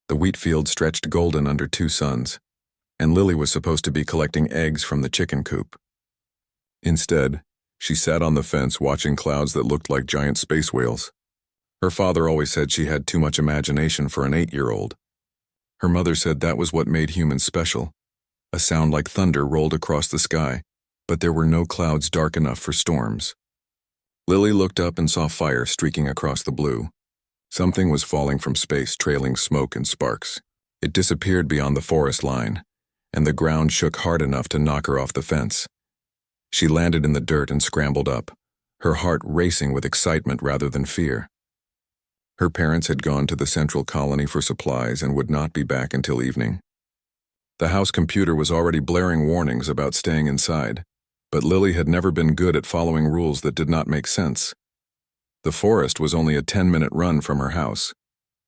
The wheat field stretched golden under two suns, and Lily was supposed to be collecting eggs from the chicken coop. Instead, she sat on the fence watching clouds that looked like giant space whales. Her father always said she had too much imagination for an 8-year-old. Her mother said that was what made humans special. A sound like thunder rolled across the sky, but there were no clouds dark enough for storms. Lily looked up and saw fire streaking across the blue. Something was falling from space, trailing smoke and sparks. It disappeared beyond the forest line, and the ground shook hard enough to knock her off the fence. She landed in the dirt and scrambled up, her heart racing with excitement rather than fear. Her parents had gone to the central colony for supplies and would not be back until evening. The house computer was already blaring warnings about staying inside, but Lily had never been good at following rules that did not make sense. The forest was only a 10-minute run from her house.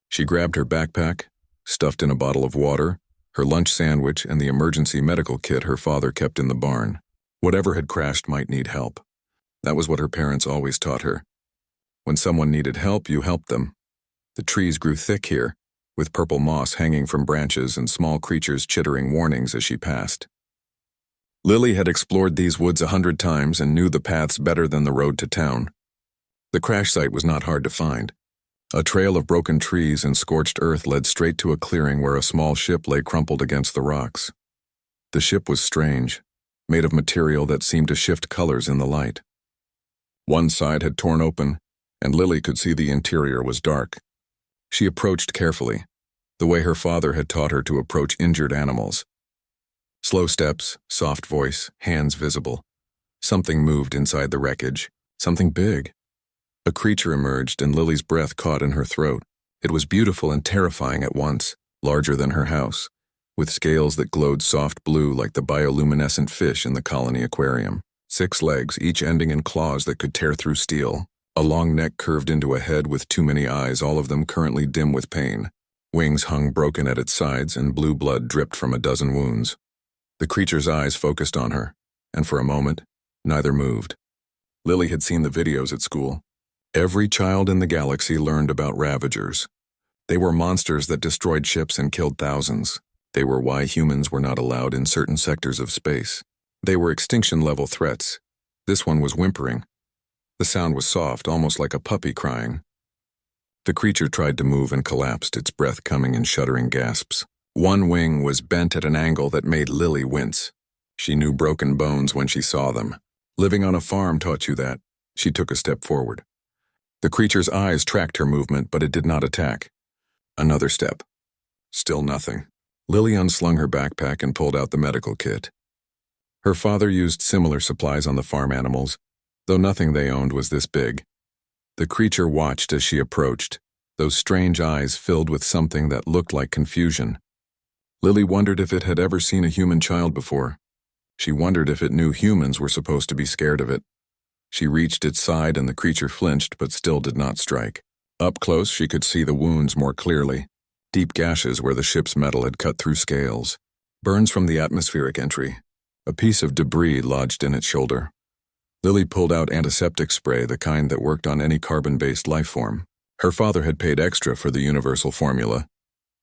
She grabbed her backpack, stuffed in a bottle of water, her lunch sandwich, and the emergency medical kit her father kept in the barn. Whatever had crashed might need help. That was what her parents always taught her. When someone needed help, you helped them. The trees grew thick here, with purple moss hanging from branches and small creatures chittering warnings as she passed. Lily had explored these woods 100 times and knew the paths better than the road to town. The crash site was not hard to find. A trail of broken trees and scorched earth led straight to a clearing where a small ship lay crumpled against the rocks. The ship was strange, made of material that seemed to shift colors in the light. One side had torn open, and Lily could see the interior was dark. She approached carefully, the way her father had taught her to approach injured animals. Slow steps, soft voice, hands visible. Something moved inside the wreckage, something big. A creature emerged and Lily's breath caught in her throat. It was beautiful and terrifying at once, larger than her house, with scales that glowed soft blue like the bioluminescent fish in the colony aquarium. 6 legs, each ending in claws that could tear through steel. A long neck curved into a head with too many eyes, all of them currently dim with pain. Wings hung broken at its sides, and blue blood dripped from a dozen wounds. The creature's eyes focused on her, and for a moment, neither moved. Lily had seen the videos at school. Every child in the galaxy learned about ravagers. They were monsters that destroyed ships and killed thousands. They were why humans were not allowed in certain sectors of space. They were extinction-level threats. This one was whimpering. The sound was soft, almost like a puppy crying. The creature tried to move and collapsed, its breath coming in shuddering gasps. One wing was bent at an angle that made Lily wince. She knew broken bones when she saw them. Living on a farm taught you that. She took a step forward. The creature's eyes tracked her movement, but it did not attack. Another step. Still nothing. Lily unslung her backpack and pulled out the medical kit. Her father used similar supplies on the farm animals, though nothing they owned was this big. The creature watched as she approached, those strange eyes filled with something that looked like confusion. Lily wondered if it had ever seen a human child before. She wondered if it knew humans were supposed to be scared of it. She reached its side and the creature flinched but still did not strike. Up close she could see the wounds more clearly, deep gashes where the ship's metal had cut through scales, burns from the atmospheric entry, a piece of debris lodged in its shoulder. Lily pulled out antiseptic spray, the kind that worked on any carbon-based life form. Her father had paid extra for the universal formula,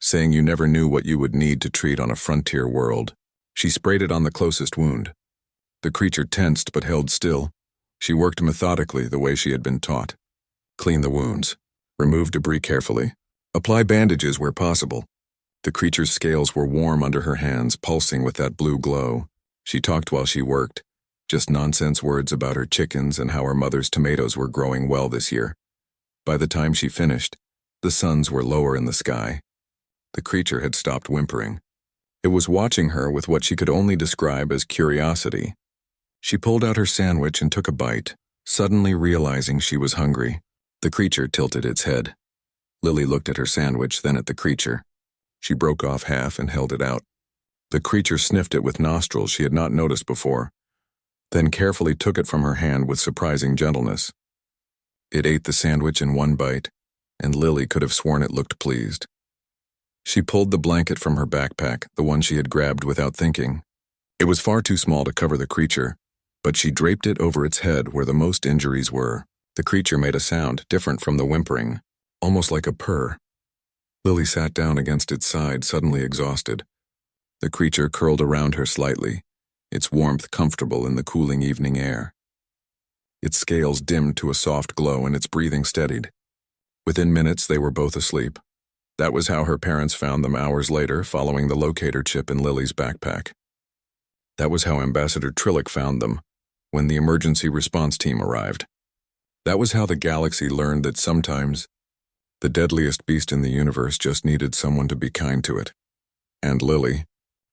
saying you never knew what you would need to treat on a frontier world. She sprayed it on the closest wound. The creature tensed but held still. She worked methodically the way she had been taught. Clean the wounds. Remove debris carefully. Apply bandages where possible. The creature's scales were warm under her hands, pulsing with that blue glow. She talked while she worked. Just nonsense words about her chickens and how her mother's tomatoes were growing well this year. By the time she finished, the suns were lower in the sky. The creature had stopped whimpering. It was watching her with what she could only describe as curiosity. She pulled out her sandwich and took a bite, suddenly realizing she was hungry. The creature tilted its head. Lily looked at her sandwich, then at the creature. She broke off half and held it out. The creature sniffed it with nostrils she had not noticed before, then carefully took it from her hand with surprising gentleness. It ate the sandwich in one bite, and Lily could have sworn it looked pleased. She pulled the blanket from her backpack, the one she had grabbed without thinking. It was far too small to cover the creature, but she draped it over its head where the most injuries were. The creature made a sound different from the whimpering, almost like a purr. Lily sat down against its side, suddenly exhausted. The creature curled around her slightly, its warmth comfortable in the cooling evening air. Its scales dimmed to a soft glow and its breathing steadied. Within minutes, they were both asleep. That was how her parents found them hours later, following the locator chip in Lily's backpack. That was how Ambassador Trillick found them, when the emergency response team arrived. That was how the galaxy learned that sometimes the deadliest beast in the universe just needed someone to be kind to it. And Lily,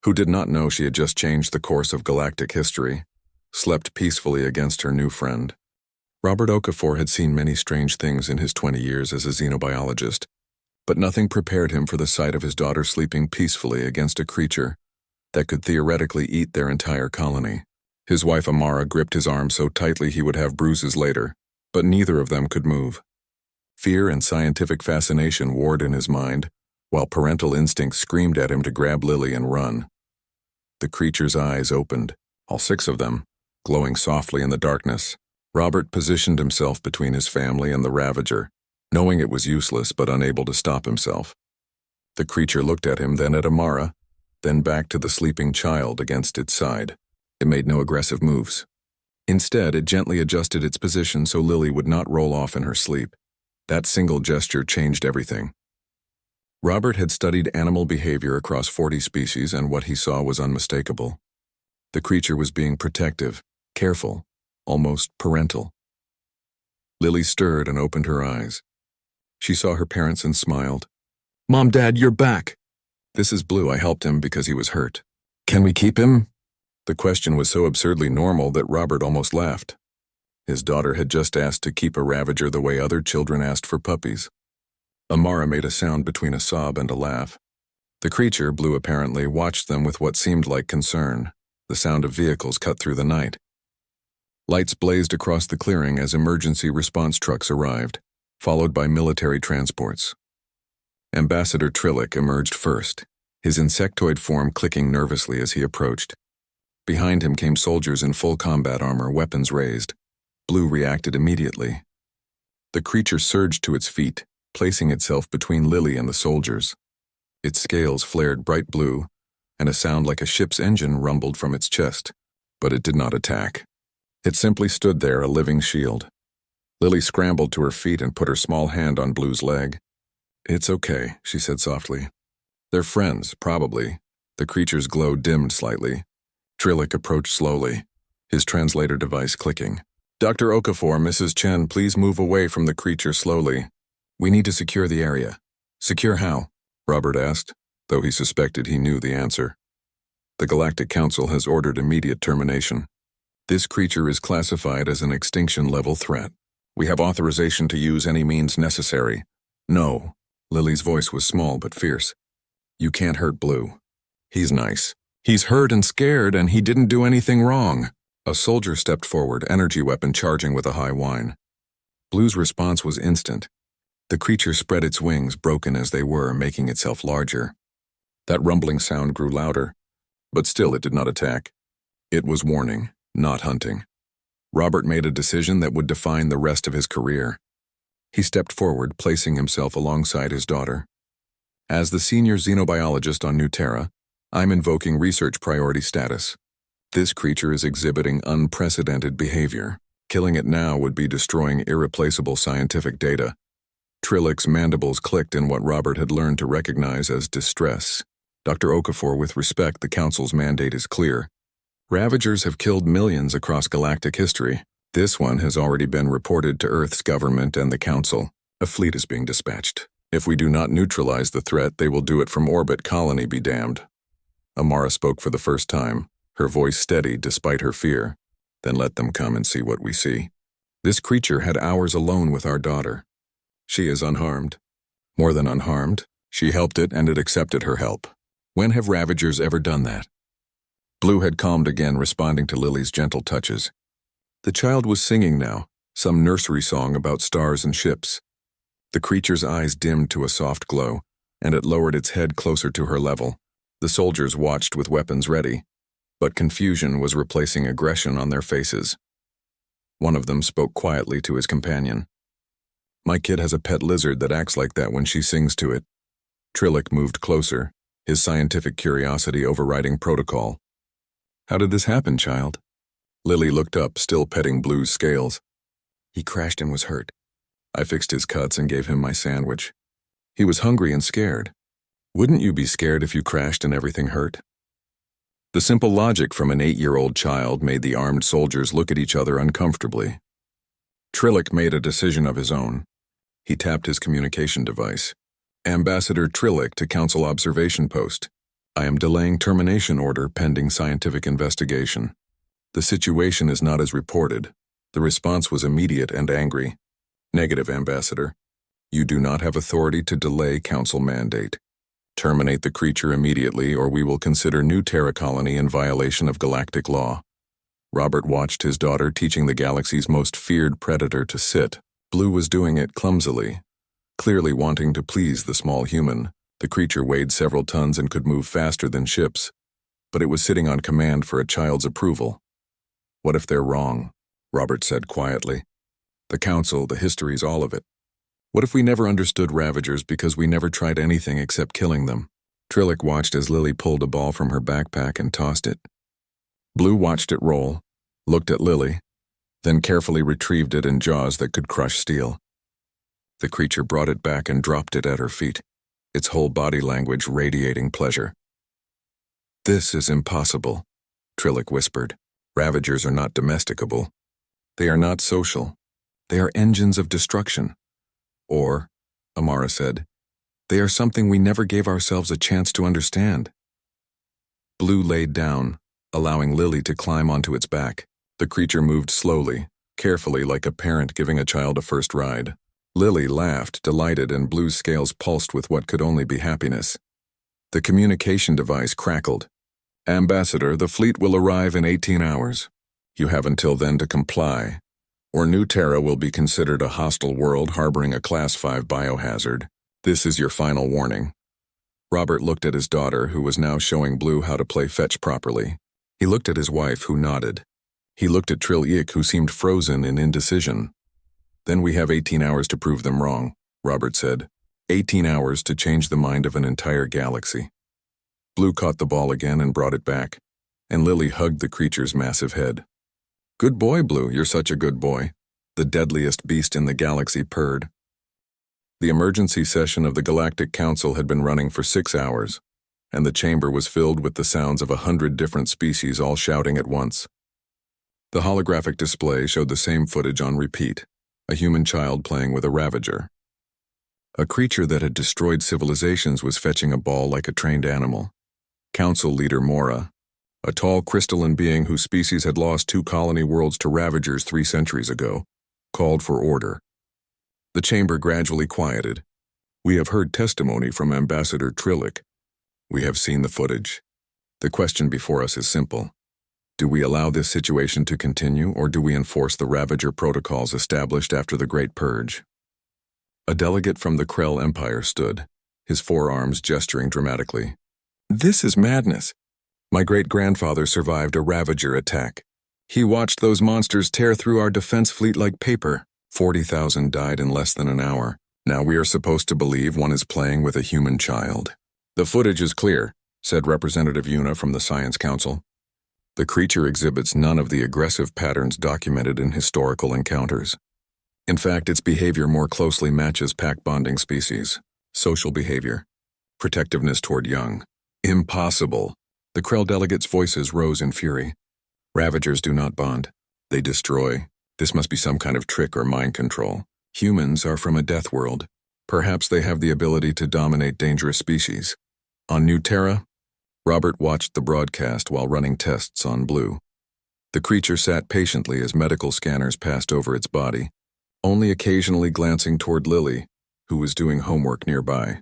who did not know she had just changed the course of galactic history, slept peacefully against her new friend. Robert Okafor had seen many strange things in his 20 years as a xenobiologist, but nothing prepared him for the sight of his daughter sleeping peacefully against a creature that could theoretically eat their entire colony. His wife Amara gripped his arm so tightly he would have bruises later, but neither of them could move. Fear and scientific fascination warred in his mind, while parental instinct screamed at him to grab Lily and run. The creature's eyes opened, all 6 of them, glowing softly in the darkness. Robert positioned himself between his family and the Ravager, knowing it was useless but unable to stop himself. The creature looked at him, then at Amara, then back to the sleeping child against its side. It made no aggressive moves. Instead, it gently adjusted its position so Lily would not roll off in her sleep. That single gesture changed everything. Robert had studied animal behavior across 40 species, and what he saw was unmistakable. The creature was being protective, careful, almost parental. Lily stirred and opened her eyes. She saw her parents and smiled. "Mom, Dad, you're back." "This is Blue. I helped him because he was hurt." "Can we keep him?" The question was so absurdly normal that Robert almost laughed. His daughter had just asked to keep a Ravager the way other children asked for puppies. Amara made a sound between a sob and a laugh. The creature, Blue apparently, watched them with what seemed like concern. The sound of vehicles cut through the night. Lights blazed across the clearing as emergency response trucks arrived, followed by military transports. Ambassador Trillick emerged first, his insectoid form clicking nervously as he approached. Behind him came soldiers in full combat armor, weapons raised. Blue reacted immediately. The creature surged to its feet, placing itself between Lily and the soldiers. Its scales flared bright blue, and a sound like a ship's engine rumbled from its chest, but it did not attack. It simply stood there, a living shield. Lily scrambled to her feet and put her small hand on Blue's leg. "It's okay," she said softly. "They're friends, probably." The creature's glow dimmed slightly. Trillick approached slowly, his translator device clicking. "Dr. Okafor, Mrs. Chen, please move away from the creature slowly. We need to secure the area." "Secure how?" Robert asked, though he suspected he knew the answer. "The Galactic Council has ordered immediate termination. This creature is classified as an extinction-level threat. We have authorization to use any means necessary." "No." Lily's voice was small but fierce. "You can't hurt Blue. He's nice. He's hurt and scared, and he didn't do anything wrong." A soldier stepped forward, energy weapon charging with a high whine. Blue's response was instant. The creature spread its wings, broken as they were, making itself larger. That rumbling sound grew louder, but still it did not attack. It was warning, not hunting. Robert made a decision that would define the rest of his career. He stepped forward, placing himself alongside his daughter. "As the senior xenobiologist on New Terra, I'm invoking research priority status. This creature is exhibiting unprecedented behavior. Killing it now would be destroying irreplaceable scientific data." Trillick's mandibles clicked in what Robert had learned to recognize as distress. "Dr. Okafor, with respect, the Council's mandate is clear. Ravagers have killed millions across galactic history. This one has already been reported to Earth's government and the Council. A fleet is being dispatched. If we do not neutralize the threat, they will do it from orbit. Colony be damned." Amara spoke for the first time, her voice steady despite her fear. "Then let them come and see what we see. This creature had hours alone with our daughter. She is unharmed. More than unharmed, she helped it and it accepted her help. When have Ravagers ever done that?" Blue had calmed again, responding to Lily's gentle touches. The child was singing now, some nursery song about stars and ships. The creature's eyes dimmed to a soft glow, and it lowered its head closer to her level. The soldiers watched with weapons ready, but confusion was replacing aggression on their faces. One of them spoke quietly to his companion. "My kid has a pet lizard that acts like that when she sings to it. Trillick moved closer, his scientific curiosity overriding protocol. How did this happen, child? Lily looked up, still petting Blue's scales. He crashed and was hurt. I fixed his cuts and gave him my sandwich. He was hungry and scared. Wouldn't you be scared if you crashed and everything hurt? The simple logic from an 8-year-old child made the armed soldiers look at each other uncomfortably. Trillick made a decision of his own. He tapped his communication device. Ambassador Trillick to Council Observation Post. I am delaying termination order pending scientific investigation. The situation is not as reported. The response was immediate and angry. Negative, Ambassador. You do not have authority to delay Council mandate. Terminate the creature immediately, or we will consider New Terra colony in violation of galactic law. Robert watched his daughter teaching the galaxy's most feared predator to sit. Blue was doing it clumsily, clearly wanting to please the small human. The creature weighed several tons and could move faster than ships, but it was sitting on command for a child's approval. What if they're wrong? Robert said quietly. The Council, the histories, all of it. What if we never understood ravagers because we never tried anything except killing them? Trillick watched as Lily pulled a ball from her backpack and tossed it. Blue watched it roll, looked at Lily, then carefully retrieved it in jaws that could crush steel. The creature brought it back and dropped it at her feet, its whole body language radiating pleasure. This is impossible, Trillick whispered. Ravagers are not domesticable. They are not social. They are engines of destruction. Or, Amara said, they are something we never gave ourselves a chance to understand. Blue laid down, allowing Lily to climb onto its back. The creature moved slowly, carefully, like a parent giving a child a first ride. Lily laughed, delighted, and Blue's scales pulsed with what could only be happiness. The communication device crackled. Ambassador, the fleet will arrive in 18 hours. You have until then to comply, or New Terra will be considered a hostile world harboring a Class 5 biohazard. This is your final warning. Robert looked at his daughter, who was now showing Blue how to play fetch properly. He looked at his wife, who nodded. He looked at Trillick, who seemed frozen in indecision. Then we have 18 hours to prove them wrong, Robert said. 18 hours to change the mind of an entire galaxy. Blue caught the ball again and brought it back, and Lily hugged the creature's massive head. Good boy, Blue, you're such a good boy. The deadliest beast in the galaxy purred. The emergency session of the Galactic Council had been running for 6 hours, and the chamber was filled with the sounds of 100 different species all shouting at once. The holographic display showed the same footage on repeat, a human child playing with a ravager. A creature that had destroyed civilizations was fetching a ball like a trained animal. Council leader Mora, a tall crystalline being whose species had lost 2 colony worlds to ravagers 3 centuries ago, called for order. The chamber gradually quieted. We have heard testimony from Ambassador Trillick. We have seen the footage. The question before us is simple. Do we allow this situation to continue, or do we enforce the Ravager protocols established after the Great Purge? A delegate from the Krell Empire stood, his forearms gesturing dramatically. This is madness. My great-grandfather survived a Ravager attack. He watched those monsters tear through our defense fleet like paper. 40,000 died in less than an hour. Now we are supposed to believe one is playing with a human child. The footage is clear, said Representative Yuna from the Science Council. The creature exhibits none of the aggressive patterns documented in historical encounters. In fact, its behavior more closely matches pack-bonding species. Social behavior. Protectiveness toward young. Impossible. The Krell delegates' voices rose in fury. Ravagers do not bond. They destroy. This must be some kind of trick or mind control. Humans are from a Deathworld. Perhaps they have the ability to dominate dangerous species. On New Terra, Robert watched the broadcast while running tests on Blue. The creature sat patiently as medical scanners passed over its body, only occasionally glancing toward Lily, who was doing homework nearby.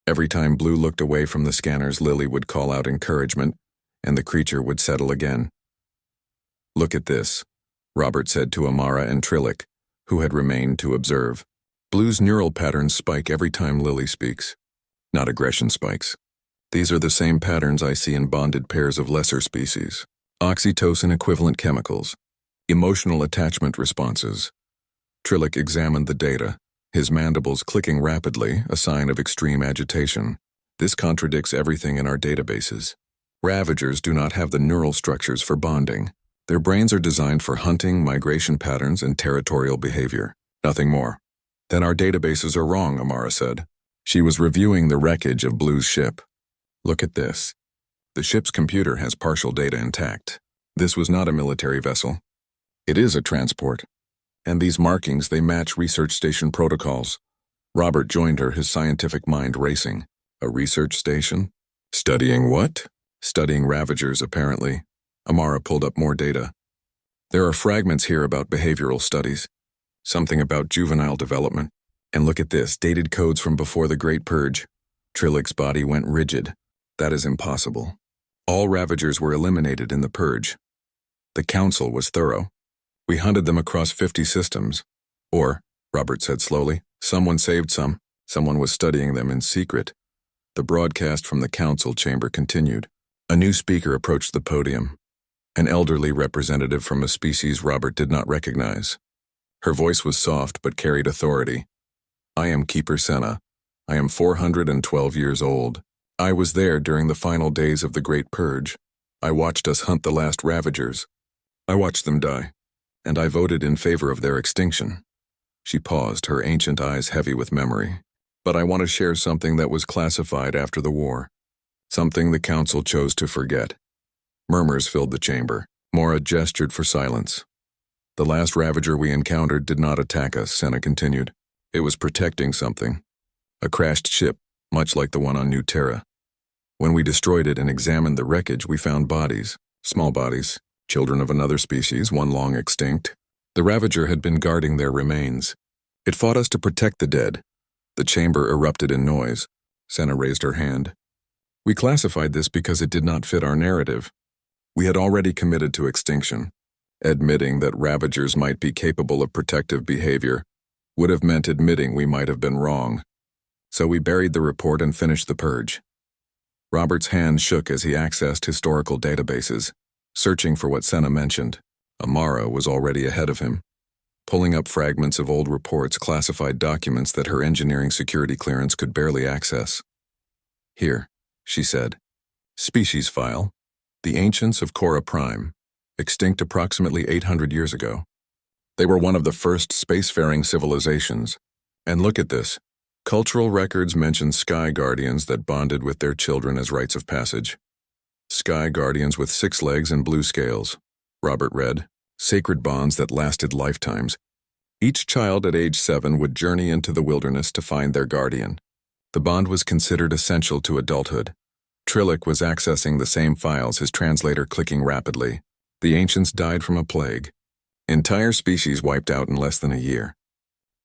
Every time Blue looked away from the scanners, Lily would call out encouragement, and the creature would settle again. Look at this, Robert said to Amara and Trillick, who had remained to observe. Blue's neural patterns spike every time Lily speaks. Not aggression spikes. These are the same patterns I see in bonded pairs of lesser species. Oxytocin-equivalent chemicals. Emotional attachment responses. Trillick examined the data, his mandibles clicking rapidly, a sign of extreme agitation. This contradicts everything in our databases. Ravagers do not have the neural structures for bonding. Their brains are designed for hunting, migration patterns, and territorial behavior. Nothing more. Then our databases are wrong, Amara said. She was reviewing the wreckage of Blue's ship. Look at this. The ship's computer has partial data intact. This was not a military vessel. It is a transport. And these markings, they match research station protocols. Robert joined her, his scientific mind racing. A research station? Studying what? Studying ravagers, apparently. Amara pulled up more data. There are fragments here about behavioral studies. Something about juvenile development. And look at this, dated codes from before the Great Purge. Trillich's body went rigid. That is impossible. All ravagers were eliminated in the purge. The council was thorough. We hunted them across 50 systems. Or, Robert said slowly, someone saved some. Someone was studying them in secret. The broadcast from the council chamber continued. A new speaker approached the podium. An elderly representative from a species Robert did not recognize. Her voice was soft but carried authority. I am Keeper Senna. I am 412 years old. I was there during the final days of the Great Purge. I watched us hunt the last ravagers. I watched them die, and I voted in favor of their extinction. She paused, her ancient eyes heavy with memory. But I want to share something that was classified after the war. Something the council chose to forget. Murmurs filled the chamber. Mora gestured for silence. The last ravager we encountered did not attack us, Senna continued. It was protecting something. A crashed ship, much like the one on New Terra. When we destroyed it and examined the wreckage, we found bodies, small bodies, children of another species, one long extinct. The ravager had been guarding their remains. It fought us to protect the dead. The chamber erupted in noise. Senna raised her hand. We classified this because it did not fit our narrative. We had already committed to extinction. Admitting that ravagers might be capable of protective behavior would have meant admitting we might have been wrong. So we buried the report and finished the purge. Robert's hand shook as he accessed historical databases, searching for what Senna mentioned. Amara was already ahead of him, pulling up fragments of old reports, classified documents that her engineering security clearance could barely access. Here, she said. Species file. The ancients of Cora Prime, extinct approximately 800 years ago. They were one of the first spacefaring civilizations. And look at this. Cultural records mention sky guardians that bonded with their children as rites of passage. Sky guardians with 6 legs and blue scales. Robert read. Sacred bonds that lasted lifetimes. Each child at age 7 would journey into the wilderness to find their guardian. The bond was considered essential to adulthood. Trillich was accessing the same files, his translator clicking rapidly. The ancients died from a plague. Entire species wiped out in less than a year.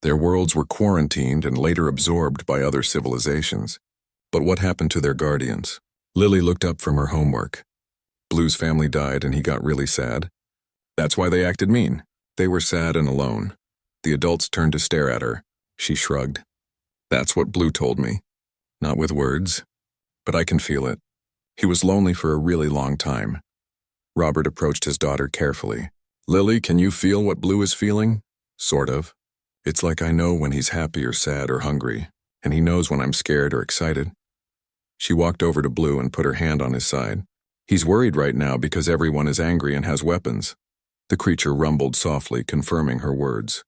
Their worlds were quarantined and later absorbed by other civilizations. But what happened to their guardians? Lily looked up from her homework. Blue's family died and he got really sad. That's why they acted mean. They were sad and alone. The adults turned to stare at her. She shrugged. That's what Blue told me. Not with words, but I can feel it. He was lonely for a really long time. Robert approached his daughter carefully. Lily, can you feel what Blue is feeling? Sort of. It's like I know when he's happy or sad or hungry, and he knows when I'm scared or excited. She walked over to Blue and put her hand on his side. He's worried right now because everyone is angry and has weapons. The creature rumbled softly, confirming her words.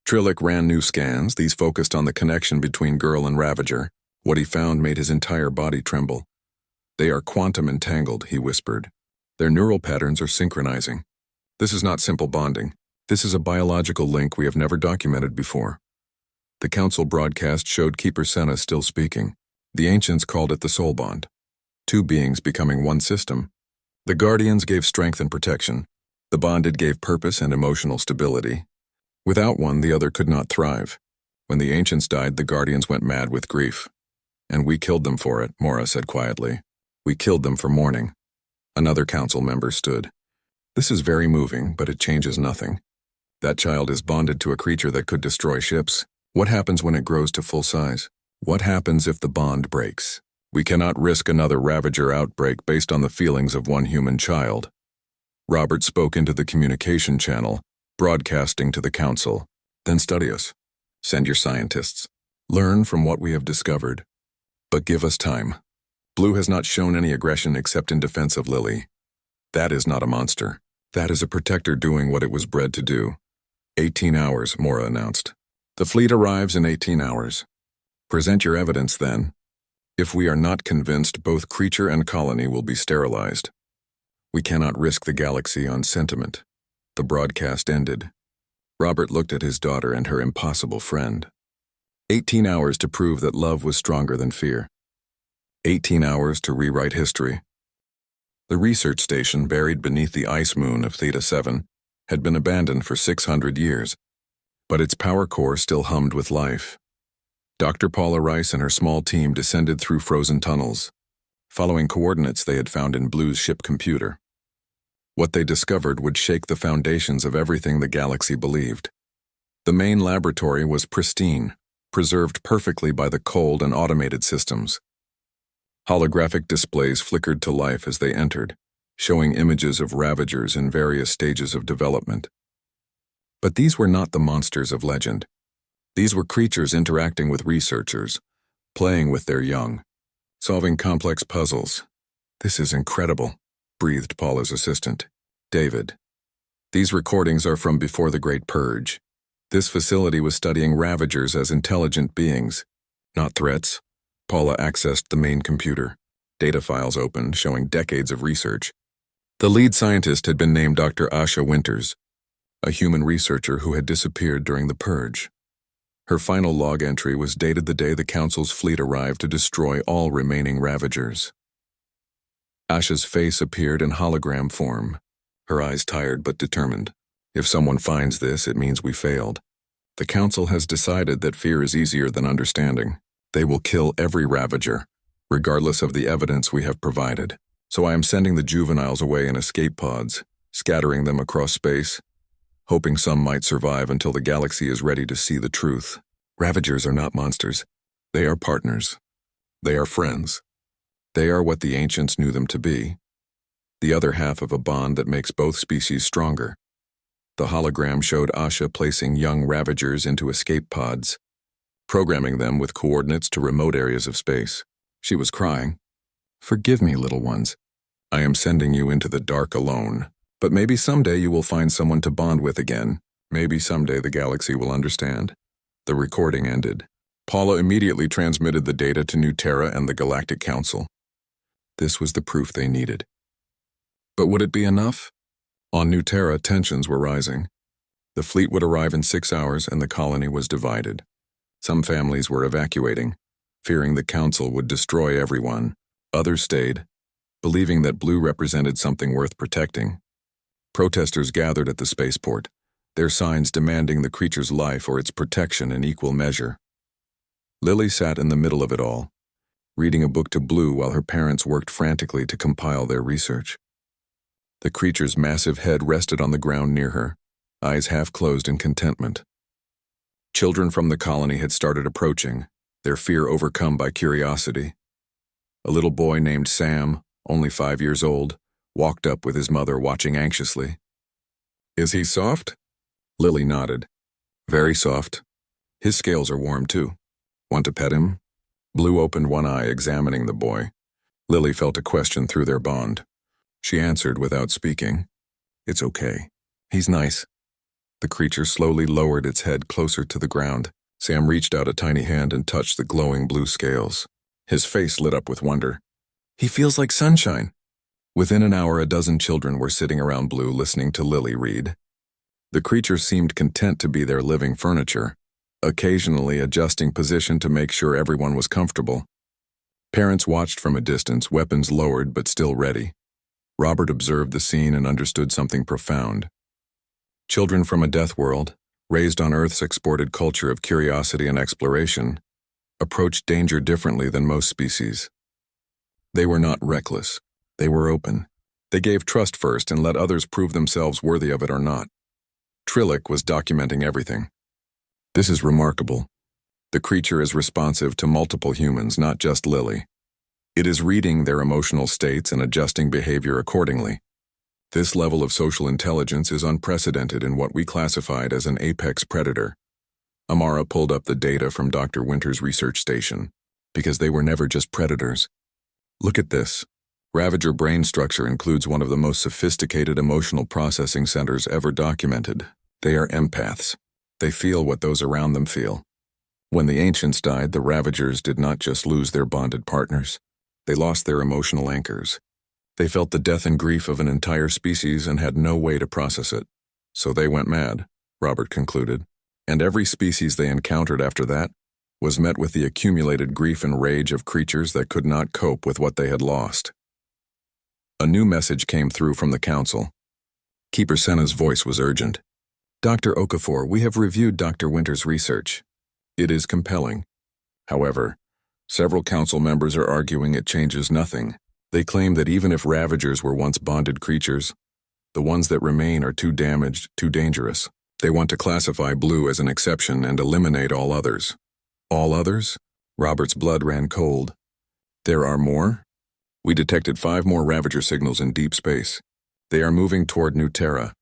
Trillich ran new scans. These focused on the connection between girl and ravager. What he found made his entire body tremble. They are quantum entangled, he whispered. Their neural patterns are synchronizing. This is not simple bonding. This is a biological link we have never documented before. The council broadcast showed Keeper Senna still speaking. The ancients called it the soul bond. 2 beings becoming one system. The guardians gave strength and protection. The bonded gave purpose and emotional stability. Without one, the other could not thrive. When the ancients died, the guardians went mad with grief. And we killed them for it, Mora said quietly. We killed them for mourning. Another council member stood. This is very moving, but it changes nothing. That child is bonded to a creature that could destroy ships. What happens when it grows to full size? What happens if the bond breaks? We cannot risk another Ravager outbreak based on the feelings of one human child. Robert spoke into the communication channel, broadcasting to the council. Then study us. Send your scientists. Learn from what we have discovered. But give us time. Blue has not shown any aggression except in defense of Lily. That is not a monster. That is a protector doing what it was bred to do. 18 hours, Mora announced. The fleet arrives in 18 hours. Present your evidence then. If we are not convinced, both creature and colony will be sterilized. We cannot risk the galaxy on sentiment. The broadcast ended. Robert looked at his daughter and her impossible friend. 18 hours to prove that love was stronger than fear. 18 hours to rewrite history. The research station buried beneath the ice moon of Theta 7 had been abandoned for 600 years, but its power core still hummed with life. Dr. Paula Rice and her small team descended through frozen tunnels, following coordinates they had found in Blue's ship computer. What they discovered would shake the foundations of everything the galaxy believed. The main laboratory was pristine, preserved perfectly by the cold and automated systems. Holographic displays flickered to life as they entered, showing images of ravagers in various stages of development. But these were not the monsters of legend. These were creatures interacting with researchers, playing with their young, solving complex puzzles. This is incredible, breathed Paula's assistant, David. These recordings are from before the Great Purge. This facility was studying ravagers as intelligent beings, not threats. Paula accessed the main computer. Data files opened, showing decades of research. The lead scientist had been named Dr. Asha Winters, a human researcher who had disappeared during the Purge. Her final log entry was dated the day the Council's fleet arrived to destroy all remaining ravagers. Asha's face appeared in hologram form, her eyes tired but determined. If someone finds this, it means we failed. The Council has decided that fear is easier than understanding. They will kill every ravager, regardless of the evidence we have provided. So I am sending the juveniles away in escape pods, scattering them across space, hoping some might survive until the galaxy is ready to see the truth. Ravagers are not monsters. They are partners. They are friends. They are what the ancients knew them to be. The other half of a bond that makes both species stronger. The hologram showed Asha placing young ravagers into escape pods, programming them with coordinates to remote areas of space. She was crying. Forgive me, little ones. I am sending you into the dark alone. But maybe someday you will find someone to bond with again. Maybe someday the galaxy will understand. The recording ended. Paula immediately transmitted the data to New Terra and the Galactic Council. This was the proof they needed. But would it be enough? On New Terra, tensions were rising. The fleet would arrive in 6 hours and the colony was divided. Some families were evacuating, fearing the Council would destroy everyone. Others stayed, believing that Blue represented something worth protecting. Protesters gathered at the spaceport, their signs demanding the creature's life or its protection in equal measure. Lily sat in the middle of it all, reading a book to Blue while her parents worked frantically to compile their research. The creature's massive head rested on the ground near her, eyes half closed in contentment. Children from the colony had started approaching, their fear overcome by curiosity. A little boy named Sam, only 5 years old, walked up with his mother watching anxiously. Is he soft? Lily nodded. Very soft. His scales are warm too. Want to pet him? Blue opened one eye, examining the boy. Lily felt a question through their bond. She answered without speaking. It's okay. He's nice. The creature slowly lowered its head closer to the ground. Sam reached out a tiny hand and touched the glowing blue scales. His face lit up with wonder. He feels like sunshine. Within an hour, a dozen children were sitting around Blue listening to Lily read. The creature seemed content to be their living furniture, occasionally adjusting position to make sure everyone was comfortable. Parents watched from a distance, weapons lowered but still ready. Robert observed the scene and understood something profound. Children from a Deathworld, raised on Earth's exported culture of curiosity and exploration, approached danger differently than most species. They were not reckless. They were open. They gave trust first and let others prove themselves worthy of it or not. Trillic was documenting everything. This is remarkable. The creature is responsive to multiple humans, not just Lily. It is reading their emotional states and adjusting behavior accordingly. This level of social intelligence is unprecedented in what we classified as an apex predator. Amara pulled up the data from Dr. Winter's research station, because they were never just predators. Look at this. Ravager brain structure includes one of the most sophisticated emotional processing centers ever documented. They are empaths. They feel what those around them feel. When the ancients died, the Ravagers did not just lose their bonded partners. They lost their emotional anchors. They felt the death and grief of an entire species and had no way to process it. So they went mad, Robert concluded. And every species they encountered after that was met with the accumulated grief and rage of creatures that could not cope with what they had lost. A new message came through from the council. Keeper Senna's voice was urgent. Dr. Okafor, we have reviewed Dr. Winter's research. It is compelling. However, several council members are arguing it changes nothing. They claim that even if Ravagers were once bonded creatures, the ones that remain are too damaged, too dangerous. They want to classify Blue as an exception and eliminate all others. All others? Robert's blood ran cold. There are more? We detected 5 more Ravager signals in deep space. They are moving toward New Terra.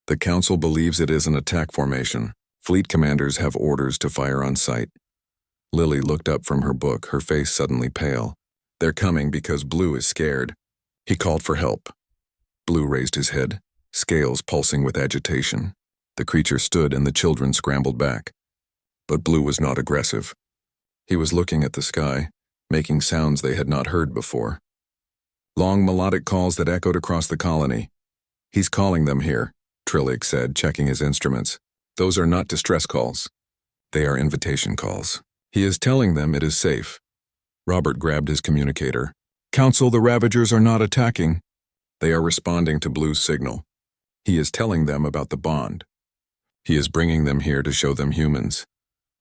The Council believes it is an attack formation. Fleet commanders have orders to fire on sight. Lily looked up from her book, her face suddenly pale. They're coming because Blue is scared. He called for help. Blue raised his head, scales pulsing with agitation. The creature stood and the children scrambled back. But Blue was not aggressive. He was looking at the sky, making sounds they had not heard before. Long melodic calls that echoed across the colony. He's calling them here, Trillig said, checking his instruments. Those are not distress calls. They are invitation calls. He is telling them it is safe. Robert grabbed his communicator. Council, the Ravagers are not attacking. They are responding to Blue's signal. He is telling them about the bond. He is bringing them here to show them humans.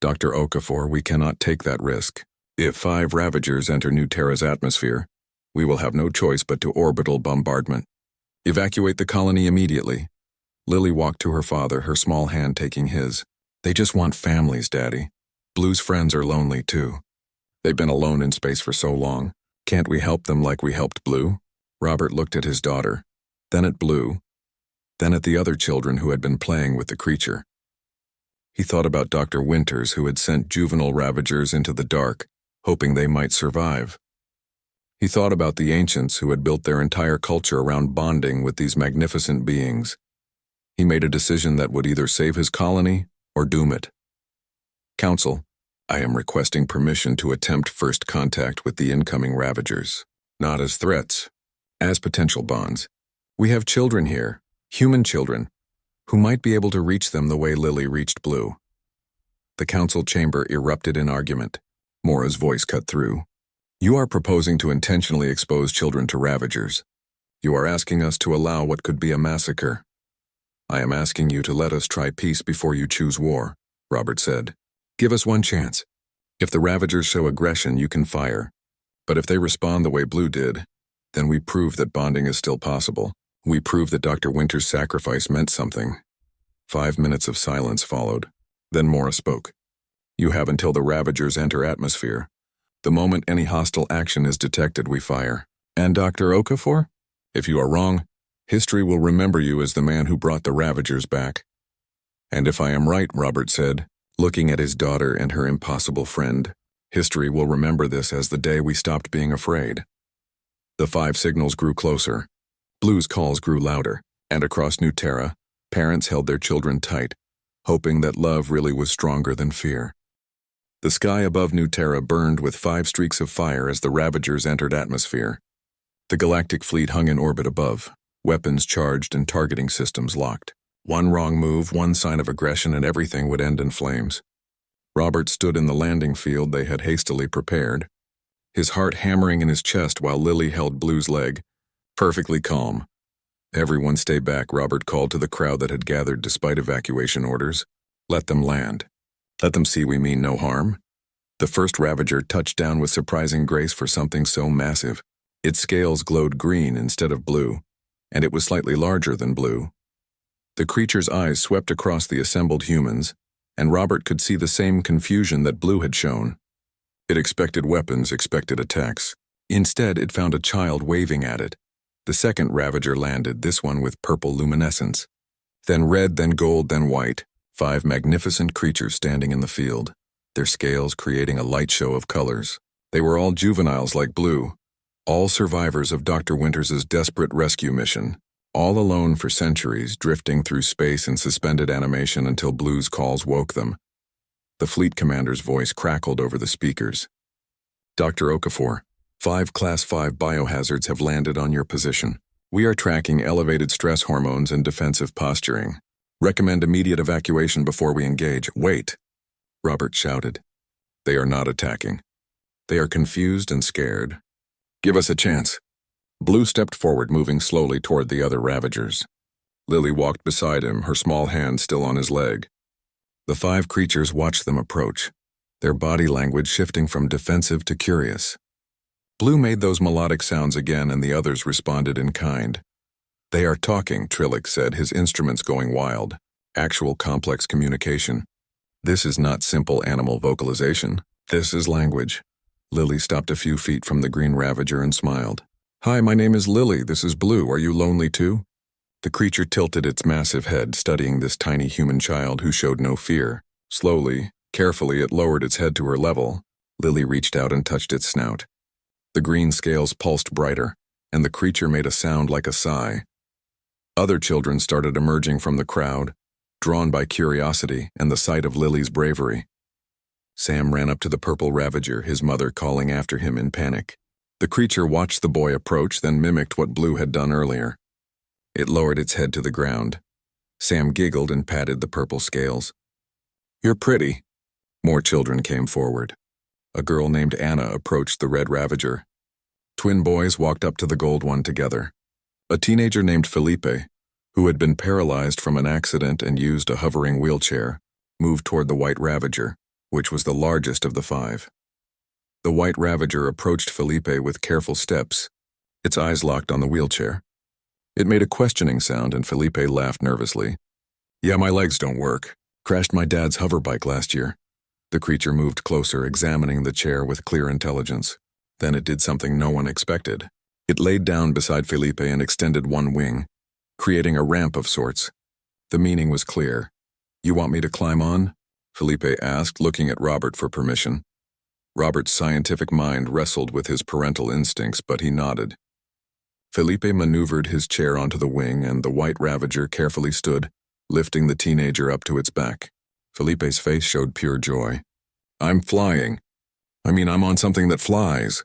Dr. Okafor, we cannot take that risk. If 5 Ravagers enter New Terra's atmosphere, we will have no choice but to orbital bombardment. Evacuate the colony immediately. Lily walked to her father, her small hand taking his. They just want families, Daddy. Blue's friends are lonely, too. They've been alone in space for so long. Can't we help them like we helped Blue? Robert looked at his daughter, then at Blue, then at the other children who had been playing with the creature. He thought about Dr. Winters, who had sent juvenile Ravagers into the dark, hoping they might survive. He thought about the ancients who had built their entire culture around bonding with these magnificent beings. He made a decision that would either save his colony or doom it. Council, I am requesting permission to attempt first contact with the incoming Ravagers, not as threats, as potential bonds. We have children here, human children, who might be able to reach them the way Lily reached Blue. The council chamber erupted in argument. Mora's voice cut through. You are proposing to intentionally expose children to Ravagers. You are asking us to allow what could be a massacre. I am asking you to let us try peace before you choose war, Robert said. Give us one chance. If the Ravagers show aggression, you can fire. But if they respond the way Blue did, then we prove that bonding is still possible. We prove that Dr. Winter's sacrifice meant something. 5 minutes of silence followed. Then Mora spoke. You have until the Ravagers enter atmosphere. The moment any hostile action is detected, we fire. And Dr. Okafor? If you are wrong, history will remember you as the man who brought the Ravagers back. And if I am right, Robert said, looking at his daughter and her impossible friend, history will remember this as the day we stopped being afraid. The 5 signals grew closer. Blue's calls grew louder, and across New Terra, parents held their children tight, hoping that love really was stronger than fear. The sky above New Terra burned with 5 streaks of fire as the Ravagers entered atmosphere. The Galactic fleet hung in orbit above, weapons charged and targeting systems locked. One wrong move, one sign of aggression, and everything would end in flames. Robert stood in the landing field they had hastily prepared, his heart hammering in his chest while Lily held Blue's leg, perfectly calm. Everyone stay back, Robert called to the crowd that had gathered despite evacuation orders. Let them land. Let them see we mean no harm. The first Ravager touched down with surprising grace for something so massive. Its scales glowed green instead of blue, and it was slightly larger than Blue. The creature's eyes swept across the assembled humans, and Robert could see the same confusion that Blue had shown. It expected weapons, expected attacks. Instead, it found a child waving at it. The second Ravager landed, this one with purple luminescence. Then red, then gold, then white. 5 magnificent creatures standing in the field, their scales creating a light show of colors. They were all juveniles like Blue, all survivors of Dr. Winters's desperate rescue mission, all alone for centuries, drifting through space in suspended animation until Blue's calls woke them. The fleet commander's voice crackled over the speakers. Dr. Okafor, 5 Class 5 biohazards have landed on your position. We are tracking elevated stress hormones and defensive posturing. Recommend immediate evacuation before we engage. Wait, Robert shouted. They are not attacking. They are confused and scared. Give us a chance. Blue stepped forward, moving slowly toward the other ravagers. Lily walked beside him, her small hand still on his leg. The 5 creatures watched them approach, their body language shifting from defensive to curious. Blue made those melodic sounds again, and the others responded in kind. They are talking, Trillick said, his instruments going wild. Actual complex communication. This is not simple animal vocalization. This is language. Lily stopped a few feet from the green ravager and smiled. Hi, my name is Lily. This is Blue. Are you lonely too? The creature tilted its massive head, studying this tiny human child who showed no fear. Slowly, carefully, it lowered its head to her level. Lily reached out and touched its snout. The green scales pulsed brighter, and the creature made a sound like a sigh. Other children started emerging from the crowd, drawn by curiosity and the sight of Lily's bravery. Sam ran up to the purple ravager, his mother calling after him in panic. The creature watched the boy approach, then mimicked what Blue had done earlier. It lowered its head to the ground. Sam giggled and patted the purple scales. You're pretty. More children came forward. A girl named Anna approached the red ravager. Twin boys walked up to the gold one together. A teenager named Felipe, who had been paralyzed from an accident and used a hovering wheelchair, moved toward the white ravager, which was the largest of the 5. The white ravager approached Felipe with careful steps, its eyes locked on the wheelchair. It made a questioning sound, and Felipe laughed nervously. Yeah, my legs don't work. Crashed my dad's hoverbike last year. The creature moved closer, examining the chair with clear intelligence. Then it did something no one expected. It laid down beside Felipe and extended one wing, creating a ramp of sorts. The meaning was clear. You want me to climb on? Felipe asked, looking at Robert for permission. Robert's scientific mind wrestled with his parental instincts, but he nodded. Felipe maneuvered his chair onto the wing, and the white ravager carefully stood, lifting the teenager up to its back. Felipe's face showed pure joy. I'm flying. I'm on something that flies.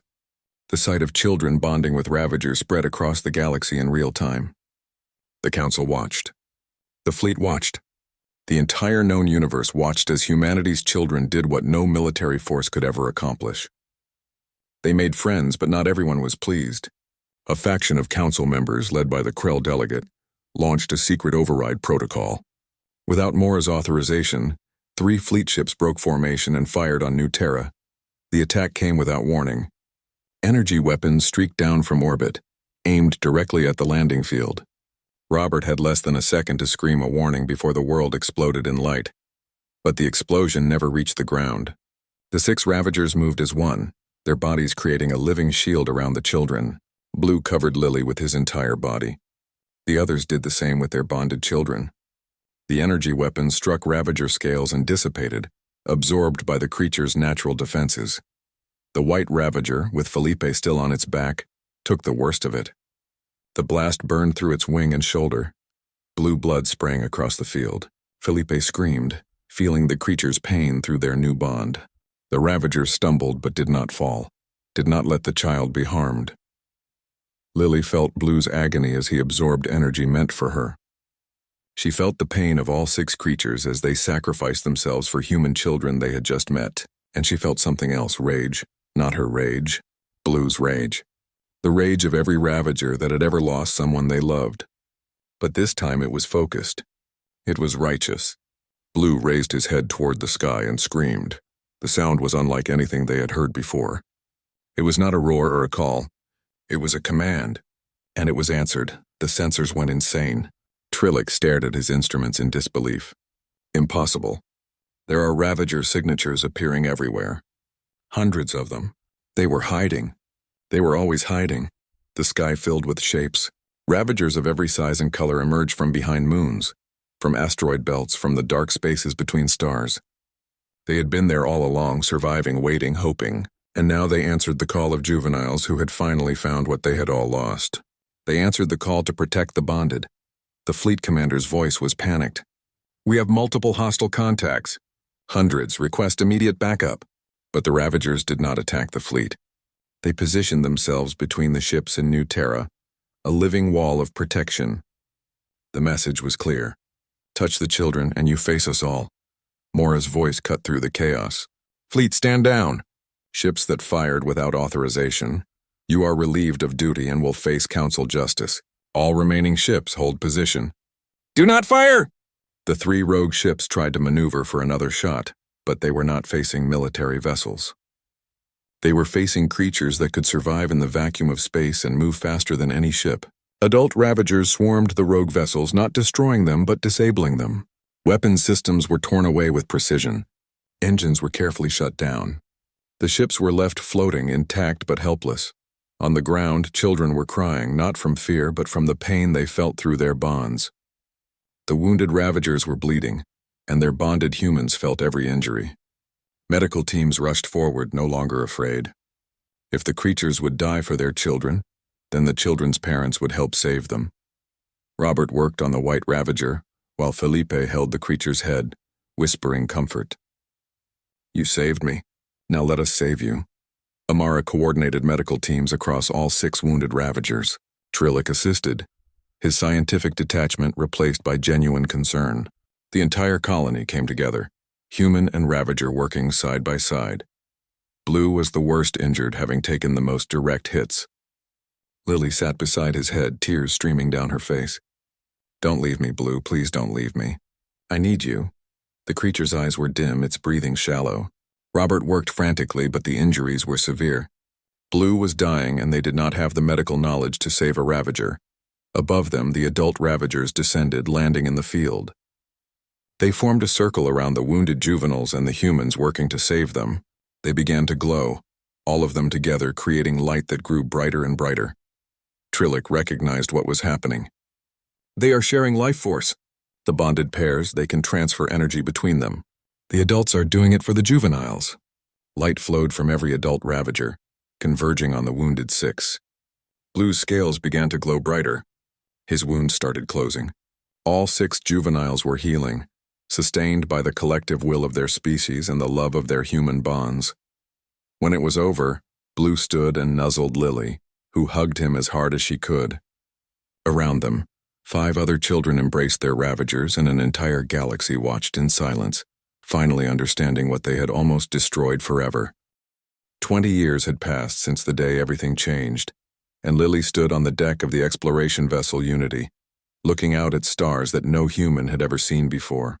The sight of children bonding with ravagers spread across the galaxy in real time. The council watched. The fleet watched. The entire known universe watched as humanity's children did what no military force could ever accomplish. They made friends, but not everyone was pleased. A faction of council members, led by the Krell delegate, launched a secret override protocol. Without Mora's authorization, 3 fleet ships broke formation and fired on New Terra. The attack came without warning. Energy weapons streaked down from orbit, aimed directly at the landing field. Robert had less than a second to scream a warning before the world exploded in light. But the explosion never reached the ground. The 6 ravagers moved as one, their bodies creating a living shield around the children. Blue covered Lily with his entire body. The others did the same with their bonded children. The energy weapons struck ravager scales and dissipated, absorbed by the creature's natural defenses. The white ravager, with Felipe still on its back, took the worst of it. The blast burned through its wing and shoulder. Blue blood sprang across the field. Felipe screamed, feeling the creature's pain through their new bond. The ravager stumbled but did not fall, did not let the child be harmed. Lily felt Blue's agony as he absorbed energy meant for her. She felt the pain of all 6 creatures as they sacrificed themselves for human children they had just met, and she felt something else, rage. Not her rage, Blue's rage. The rage of every ravager that had ever lost someone they loved. But this time it was focused. It was righteous. Blue raised his head toward the sky and screamed. The sound was unlike anything they had heard before. It was not a roar or a call. It was a command, and it was answered. The sensors went insane. Trillick stared at his instruments in disbelief. Impossible. There are Ravager signatures appearing everywhere. Hundreds of them. They were hiding. They were always hiding. The sky filled with shapes. Ravagers of every size and color emerged from behind moons. from asteroid belts, from the dark spaces between stars. They had been there all along, surviving, waiting, hoping, and now they answered the call of juveniles who had finally found what they had all lost. They answered the call to protect the bonded. The fleet commander's voice was panicked. "We have multiple hostile contacts. Hundreds. Request immediate backup." But the ravagers did not attack the fleet. They positioned themselves between the ships and New Terra, a living wall of protection. The message was clear. "Touch the children and you face us all." Mora's voice cut through the chaos. "Fleet, stand down." Ships that fired without authorization. "You are relieved of duty and will face council justice. All remaining ships hold position." "Do not fire!" The 3 rogue ships tried to maneuver for another shot, but they were not facing military vessels. They were facing creatures that could survive in the vacuum of space and move faster than any ship. Adult ravagers swarmed the rogue vessels, not destroying them but disabling them. Weapons systems were torn away with precision. Engines were carefully shut down. The ships were left floating, intact but helpless. On the ground, children were crying, not from fear but from the pain they felt through their bonds. The wounded ravagers were bleeding, and their bonded humans felt every injury. Medical teams rushed forward, no longer afraid. If the creatures would die for their children, then the children's parents would help save them. Robert worked on the white ravager, while Felipe held the creature's head, whispering comfort. "You saved me. Now let us save you." Amara coordinated medical teams across all 6 wounded ravagers. Trillic assisted, his scientific detachment replaced by genuine concern. The entire colony came together, human and ravager working side by side. Blue was the worst injured, having taken the most direct hits. Lily sat beside his head, tears streaming down her face. "Don't leave me, Blue, please don't leave me. I need you." The creature's eyes were dim, its breathing shallow. Robert worked frantically, but the injuries were severe. Blue was dying, and they did not have the medical knowledge to save a ravager. Above them, the adult ravagers descended, landing in the field. They formed a circle around the wounded juveniles and the humans working to save them. They began to glow, all of them together, creating light that grew brighter and brighter. Trillic recognized what was happening. "They are sharing life force. The bonded pairs, they can transfer energy between them. The adults are doing it for the juveniles." Light flowed from every adult ravager, converging on the wounded 6. Blue's scales began to glow brighter. His wounds started closing. All 6 juveniles were healing, sustained by the collective will of their species and the love of their human bonds. When it was over, Blue stood and nuzzled Lily, who hugged him as hard as she could. Around them, 5 other children embraced their ravagers, and an entire galaxy watched in silence, finally understanding what they had almost destroyed forever. 20 years had passed since the day everything changed, and Lily stood on the deck of the exploration vessel Unity, looking out at stars that no human had ever seen before.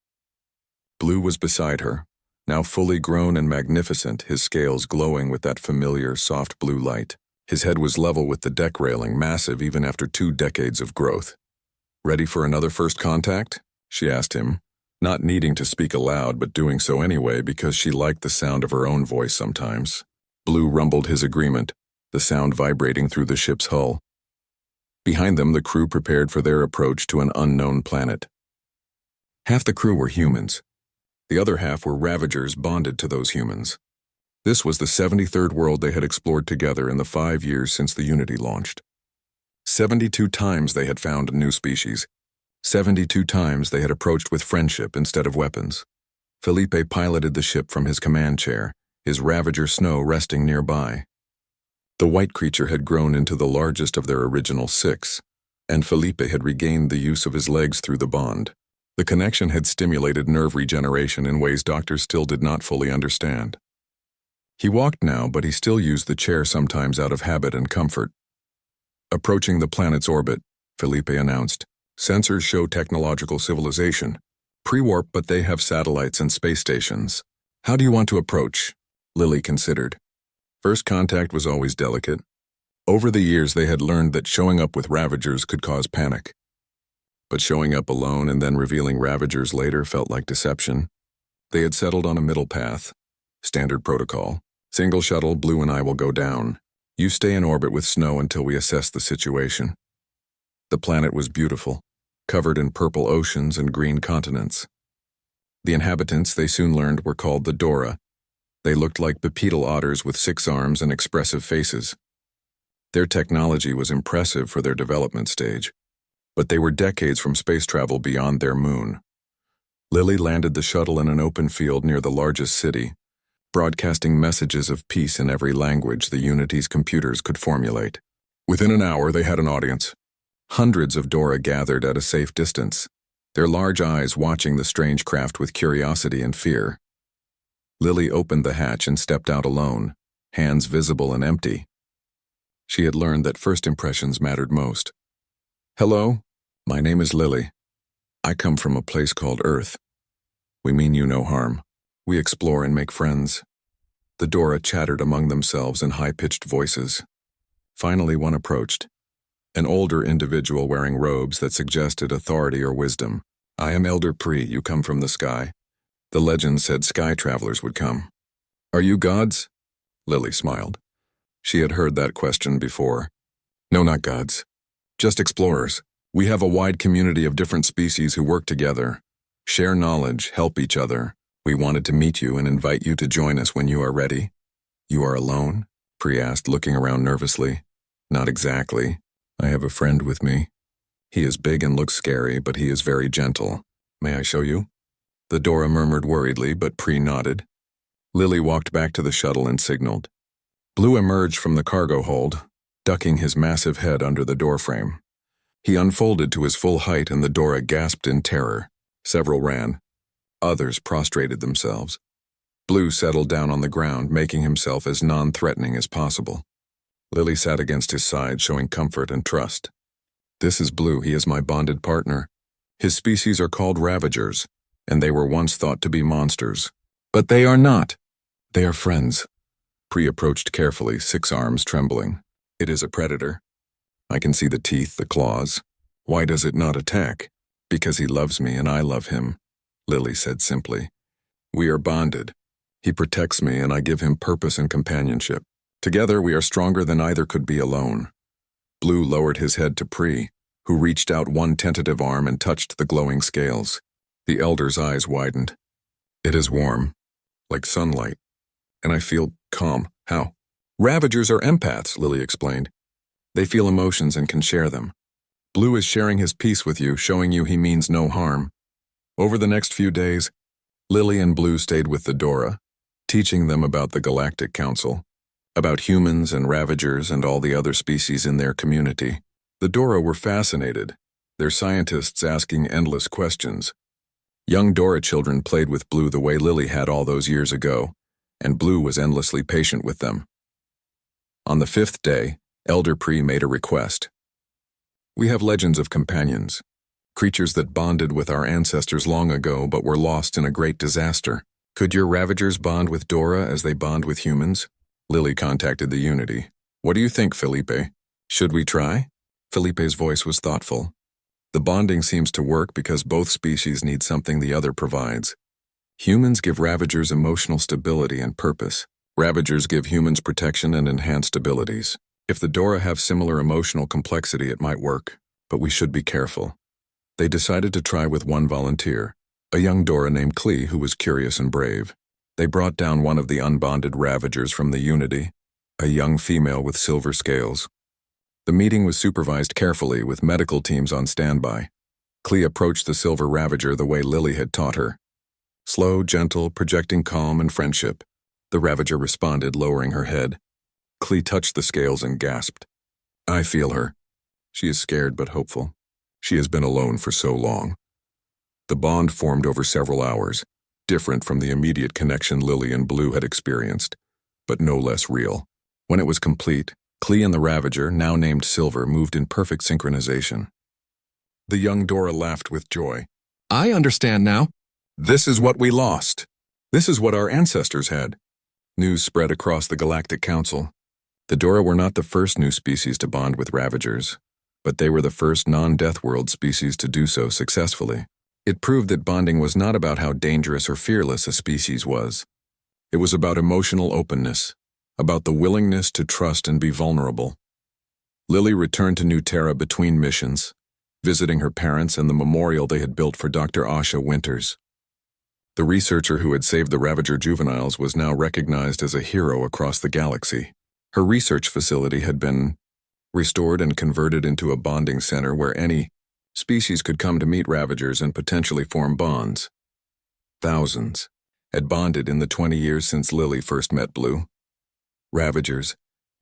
Blue was beside her, now fully grown and magnificent, his scales glowing with that familiar, soft blue light. His head was level with the deck railing, massive even after 2 decades of growth. "Ready for another first contact?" she asked him, not needing to speak aloud but doing so anyway because she liked the sound of her own voice sometimes. Blue rumbled his agreement, the sound vibrating through the ship's hull. Behind them, the crew prepared for their approach to an unknown planet. Half the crew were humans. The other half were ravagers bonded to those humans. This was the 73rd world they had explored together in the 5 years since the Unity launched. 72 times they had found a new species. 72 times they had approached with friendship instead of weapons. Felipe piloted the ship from his command chair, his ravager Snow resting nearby. The white creature had grown into the largest of their original 6, and Felipe had regained the use of his legs through the bond. The connection had stimulated nerve regeneration in ways doctors still did not fully understand. He walked now, but he still used the chair sometimes out of habit and comfort. "Approaching the planet's orbit," Felipe announced. "Sensors show technological civilization. Pre-warp, but they have satellites and space stations. How do you want to approach?" Lily considered. First contact was always delicate. Over the years, they had learned that showing up with ravagers could cause panic. But showing up alone and then revealing ravagers later felt like deception. They had settled on a middle path. Standard protocol. "Single shuttle, Blue and I will go down. You stay in orbit with Snow until we assess the situation." The planet was beautiful, covered in purple oceans and green continents. The inhabitants, they soon learned, were called the Dora. They looked like bipedal otters with 6 arms and expressive faces. Their technology was impressive for their development stage, but they were decades from space travel beyond their moon. Lily landed the shuttle in an open field near the largest city, broadcasting messages of peace in every language the Unity's computers could formulate. Within an hour, they had an audience. Hundreds of Dora gathered at a safe distance, their large eyes watching the strange craft with curiosity and fear. Lily opened the hatch and stepped out alone, hands visible and empty. She had learned that first impressions mattered most. "Hello, my name is Lily. I come from a place called Earth. We mean you no harm. We explore and make friends." The Dora chattered among themselves in high-pitched voices. Finally, one approached. An older individual wearing robes that suggested authority or wisdom. "I am Elder Pre, you come from the sky. The legend said sky travelers would come." "Are you gods?" Lily smiled. She had heard that question before. "No, not gods. Just explorers. We have a wide community of different species who work together, share knowledge, help each other. We wanted to meet you and invite you to join us when you are ready." "You are alone?" Pre asked, looking around nervously. "Not exactly. I have a friend with me. He is big and looks scary, but he is very gentle. May I show you?" The Dora murmured worriedly, but Pre nodded. Lily walked back to the shuttle and signaled. Blue emerged from the cargo hold, ducking his massive head under the doorframe. He unfolded to his full height and the Dora gasped in terror. Several ran. Others prostrated themselves. Blue settled down on the ground, making himself as non-threatening as possible. Lily sat against his side, showing comfort and trust. "This is Blue. He is my bonded partner. His species are called ravagers, and they were once thought to be monsters. But they are not. They are friends." Pre approached carefully, 6 arms trembling. "It is a predator. I can see the teeth, the claws. Why does it not attack?" "Because he loves me and I love him," Lily said simply. "We are bonded. He protects me and I give him purpose and companionship. Together we are stronger than either could be alone." Blue lowered his head to Pre, who reached out one tentative arm and touched the glowing scales. The elder's eyes widened. "It is warm, like sunlight, and I feel calm." "How?" "Ravagers are empaths," Lily explained. "They feel emotions and can share them. Blue is sharing his peace with you, showing you he means no harm." Over the next few days, Lily and Blue stayed with the Dora, teaching them about the Galactic Council, about humans and ravagers and all the other species in their community. The Dora were fascinated, their scientists asking endless questions. Young Dora children played with Blue the way Lily had all those years ago, and Blue was endlessly patient with them. On the 5th day, Elder Pre made a request. "We have legends of companions, creatures that bonded with our ancestors long ago but were lost in a great disaster. Could your ravagers bond with Dora as they bond with humans?" Lily contacted the Unity. "What do you think, Felipe? Should we try?" Felipe's voice was thoughtful. "The bonding seems to work because both species need something the other provides. Humans give ravagers emotional stability and purpose. Ravagers give humans protection and enhanced abilities. If the Dora have similar emotional complexity, it might work, but we should be careful." They decided to try with one volunteer, a young Dora named Klee who was curious and brave. They brought down one of the unbonded ravagers from the Unity, a young female with silver scales. The meeting was supervised carefully with medical teams on standby. Klee approached the silver ravager the way Lily had taught her. Slow, gentle, projecting calm and friendship. The ravager responded, lowering her head. Klee touched the scales and gasped. "I feel her. She is scared but hopeful. She has been alone for so long." The bond formed over several hours, different from the immediate connection Lily and Blue had experienced, but no less real. When it was complete, Klee and the Ravager, now named Silver, moved in perfect synchronization. The young Dora laughed with joy. "I understand now. This is what we lost. This is what our ancestors had." News spread across the Galactic Council. The Dora were not the first new species to bond with Ravagers, but they were the first non-Deathworld species to do so successfully. It proved that bonding was not about how dangerous or fearless a species was. It was about emotional openness, about the willingness to trust and be vulnerable. Lily returned to New Terra between missions, visiting her parents and the memorial they had built for Dr. Asha Winters. The researcher who had saved the Ravager juveniles was now recognized as a hero across the galaxy. Her research facility had been restored and converted into a bonding center where any species could come to meet Ravagers and potentially form bonds. Thousands had bonded in the 20 years since Lily first met Blue. Ravagers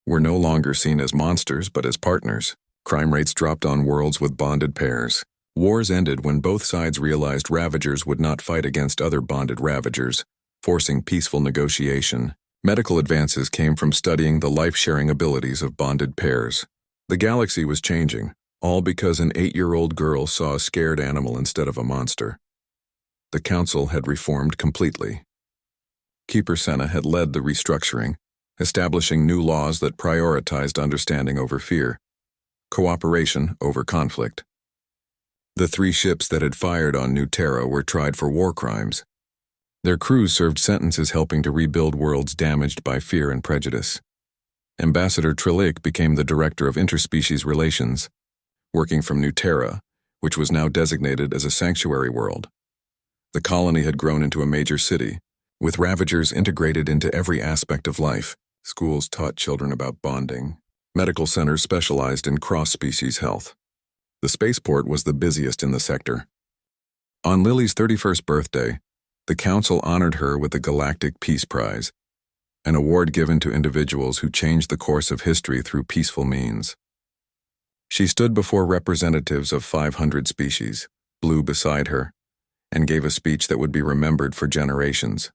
were no longer seen as monsters but as partners. Crime rates dropped on worlds with bonded pairs. Wars ended when both sides realized Ravagers would not fight against other bonded Ravagers, forcing peaceful negotiation. Medical advances came from studying the life-sharing abilities of bonded pairs. The galaxy was changing, all because an 8-year-old girl saw a scared animal instead of a monster. The council had reformed completely. Keeper Senna had led the restructuring, establishing new laws that prioritized understanding over fear, cooperation over conflict. The 3 ships that had fired on New Terra were tried for war crimes. Their crews served sentences helping to rebuild worlds damaged by fear and prejudice. Ambassador Trillick became the director of interspecies relations, working from New Terra, which was now designated as a sanctuary world. The colony had grown into a major city, with Ravagers integrated into every aspect of life. Schools taught children about bonding. Medical centers specialized in cross-species health. The spaceport was the busiest in the sector. On Lily's 31st birthday, the council honored her with the Galactic Peace Prize, an award given to individuals who changed the course of history through peaceful means. She stood before representatives of 500 species, Blue beside her, and gave a speech that would be remembered for generations.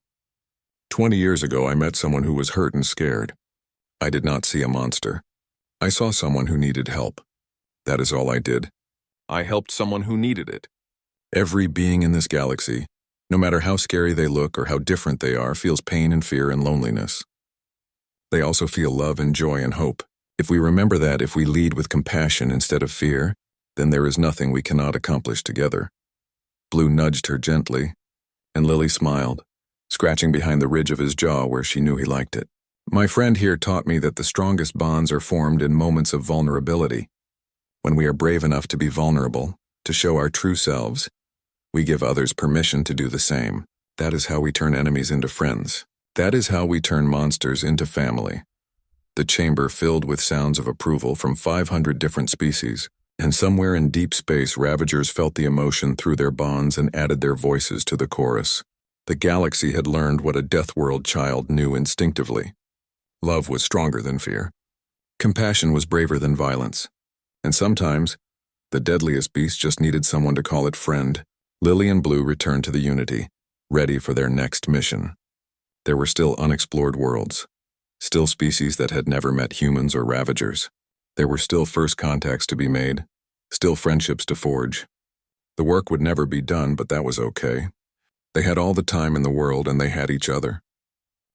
20 years ago, I met someone who was hurt and scared. I did not see a monster. I saw someone who needed help. That is all I did. I helped someone who needed it. Every being in this galaxy, no matter how scary they look or how different they are, feels pain and fear and loneliness. They also feel love and joy and hope. If we remember that, if we lead with compassion instead of fear, then there is nothing we cannot accomplish together. Blue nudged her gently, and Lily smiled, scratching behind the ridge of his jaw where she knew he liked it. My friend here taught me that the strongest bonds are formed in moments of vulnerability. When we are brave enough to be vulnerable, to show our true selves, we give others permission to do the same. That is how we turn enemies into friends. That is how we turn monsters into family. The chamber filled with sounds of approval from 500 different species, and somewhere in deep space, Ravagers felt the emotion through their bonds and added their voices to the chorus. The galaxy had learned what a Deathworld child knew instinctively. Love was stronger than fear. Compassion was braver than violence. And sometimes, the deadliest beast just needed someone to call it friend. Lily and Blue returned to the Unity, ready for their next mission. There were still unexplored worlds, still species that had never met humans or Ravagers. There were still first contacts to be made, still friendships to forge. The work would never be done, but that was okay. They had all the time in the world, and they had each other.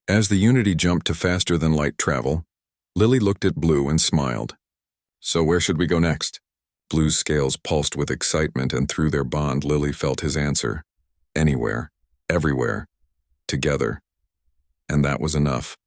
As the Unity jumped to faster-than-light travel, Lily looked at Blue and smiled. So where should we go next? Blue's scales pulsed with excitement, and through their bond, Lily felt his answer. Anywhere. Everywhere. Together. And that was enough.